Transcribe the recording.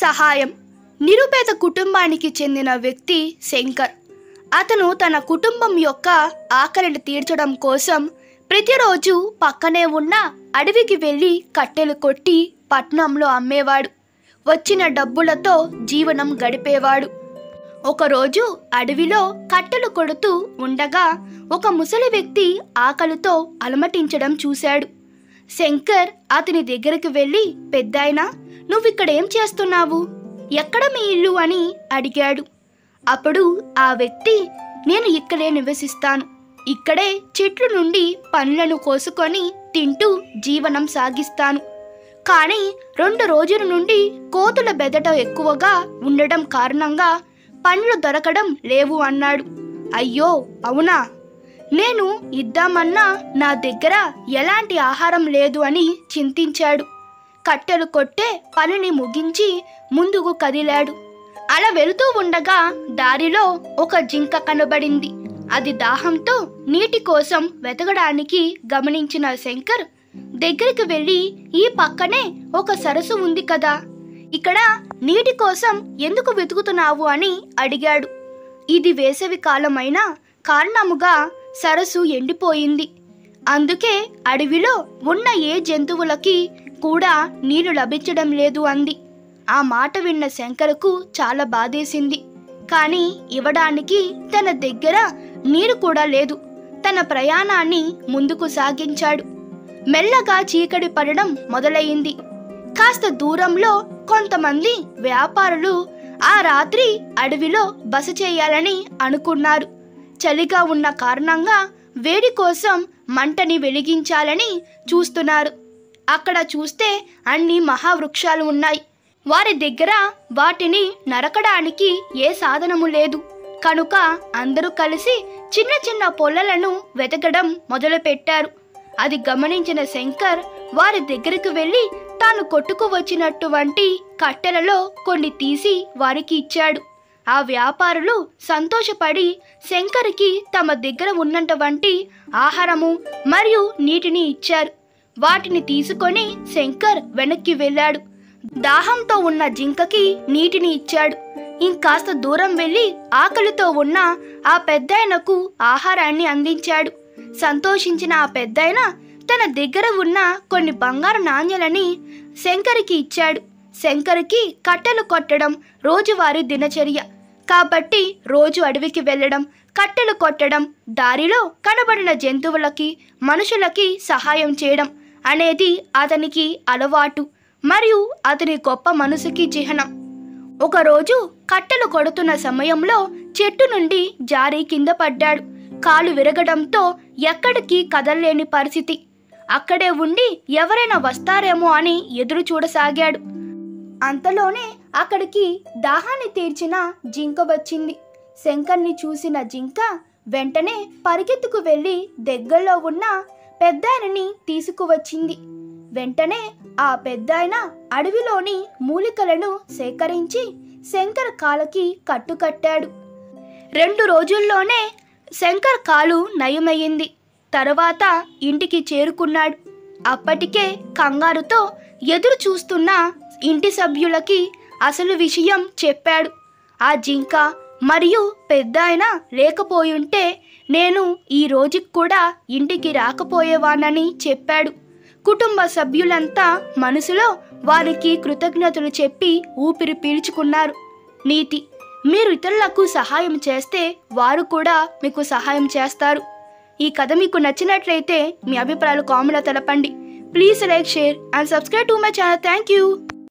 సహాయం. నిరుపేద కుటుంబానికి చెందిన వ్యక్తి శంకర్. అతను తన కుటుంబం యొక్క ఆకలిని తీర్చడం కోసం ప్రతిరోజు పక్కనే ఉన్న అడవికి వెళ్ళి కట్టెలు కొట్టి పట్నంలో అమ్మేవాడు. వచ్చిన డబ్బులతో జీవనం గడిపేవాడు. ఒకరోజు అడవిలో కట్టెలు కొడుతూ ఉండగా ఒక ముసలి వ్యక్తి ఆకలితో అలమటించడం చూశాడు. శంకర్ అతని దగ్గరికి వెళ్ళి, పెద్దాయనా, నువ్విక్కడేం చేస్తున్నావు? ఎక్కడ మీ ఇల్లు అని అడిగాడు. అప్పుడు ఆ వ్యక్తి, నేను ఇక్కడే నివసిస్తాను. ఇక్కడే చెట్ల నుండి పండ్లను కోసుకొని తింటూ జీవనం సాగిస్తాను. కానీ 2 రోజుల నుండి కోతుల బెదట ఎక్కువగా ఉండడం కారణంగా పండ్లు దొరకడం లేవు అన్నాడు. అయ్యో, అవునా? నేను ఇద్దామన్నా నా దగ్గర ఎలాంటి ఆహారం లేదు అని చింతించాడు. కట్టెలు కొట్టే పనిని ముగించి ముందుకు కదిలాడు. అలా వెళుతూ ఉండగా దారిలో ఒక జింక కనబడింది. అది దాహంతో నీటి కోసం వెతకడానికి గమనించిన శంకర్ దగ్గరికి వెళ్ళి, ఈ పక్కనే ఒక సరస్సు ఉంది కదా, ఇక్కడ నీటి కోసం ఎందుకు వెతుకుతున్నావు అని అడిగాడు. ఇది వేసవి కాలమైన కారణముగా సరస్సు ఎండిపోయింది. అందుకే అడవిలో ఉన్న ఏ జంతువులకి కూడా నీళ్లు లభించడం లేదు అంది. ఆ మాట విన్న శంకర్కు చాలా బాధేసింది. కానీ ఇవ్వడానికి తన దగ్గర నీరు కూడా లేదు. తన ప్రయాణాన్ని ముందుకు సాగించాడు. మెల్లగా చీకటి పడడం మొదలయ్యింది. కాస్త దూరంలో కొంతమంది వ్యాపారులు ఆ రాత్రి అడవిలో బస చేయాలని అనుకున్నారు. చలిగా ఉన్న కారణంగా వేడి కోసం మంటని వెలిగించాలని చూస్తున్నారు. అక్కడ చూస్తే అన్ని మహావృక్షాలు ఉన్నాయి. వారి దగ్గర వాటిని నరకడానికి ఏ సాధనము లేదు. కనుక అందరూ కలిసి చిన్న చిన్న పొలలను వెతకడం మొదలుపెట్టారు. అది గమనించిన శంకర్ వారి దగ్గరికి వెళ్ళి తాను కొట్టుకు వచ్చినటువంటి కట్టెలలో కొన్ని తీసి వారికి ఇచ్చాడు. ఆ వ్యాపారులు సంతోషపడి శంకర్కి తమ దగ్గర ఉన్నటువంటి ఆహారము మరియు నీటిని ఇచ్చారు. వాటిని తీసుకొని శంకర్ వెనక్కి వెళ్ళాడు. దాహంతో ఉన్న జింకకి నీటిని ఇచ్చాడు. ఇంకాస్త దూరం వెళ్ళి ఆకలితో ఉన్న ఆ పెద్దాయనకు ఆహారాన్ని అందించాడు. సంతోషించిన ఆ పెద్దాయన తన దగ్గర ఉన్న కొన్ని బంగారు నాణ్యాలని శంకర్కి ఇచ్చాడు. శంకర్కి కట్టెలు కొట్టడం రోజువారీ దినచర్య కాబట్టి రోజు అడవికి వెళ్ళడం, కట్టెలు కొట్టడం, దారిలో కనబడిన జంతువులకి మనుషులకి సహాయం చేయడం అనేది అతనికి అలవాటు మరియు అతని గొప్ప మనసుకి చిహ్నం. ఒకరోజు కట్టెలు కొడుతున్న సమయంలో చెట్టు నుండి జారి కింద పడ్డాడు. కాలు విరగడంతో ఎక్కడికి కదలలేని పరిస్థితి. అక్కడే ఉండి ఎవరైనా వస్తారేమో అని ఎదురు చూడసాగాడు. అంతలోనే అక్కడికి దాహాన్ని తీర్చిన జింక వచ్చింది. శంకర్ని చూసిన జింక వెంటనే పరిగెత్తుకు వెళ్ళి దగ్గరలో ఉన్న పెద్దాయనని తీసుకువచ్చింది. వెంటనే ఆ పెద్దాయన అడవిలోని మూలికలను సేకరించి శంకర్ కాలుకి కట్టుకట్టాడు. 2 రోజుల్లోనే శంకర్ కాలు నయమయ్యింది. తర్వాత ఇంటికి చేరుకున్నాడు. అప్పటికే కంగారుతో ఎదురు చూస్తున్న ఇంటి సభ్యులకి అసలు విషయం చెప్పాడు. ఆ జింక మరియు పెద్దాయన లేకపోయుంటే నేను ఈ రోజుకి కూడా ఇంటికి రాకపోయేవానని చెప్పాడు. కుటుంబ సభ్యులంతా మనసులో వారికి కృతజ్ఞతలు చెప్పి ఊపిరి పీల్చుకున్నారు. నీతి: మీరు ఇతరులకు సహాయం చేస్తే వారు కూడా మీకు సహాయం చేస్తారు. ఈ కథ మీకు నచ్చినట్లయితే మీ అభిప్రాయాలు కామెంట్లో తెలపండి. Please like, share and subscribe to my channel. Thank you.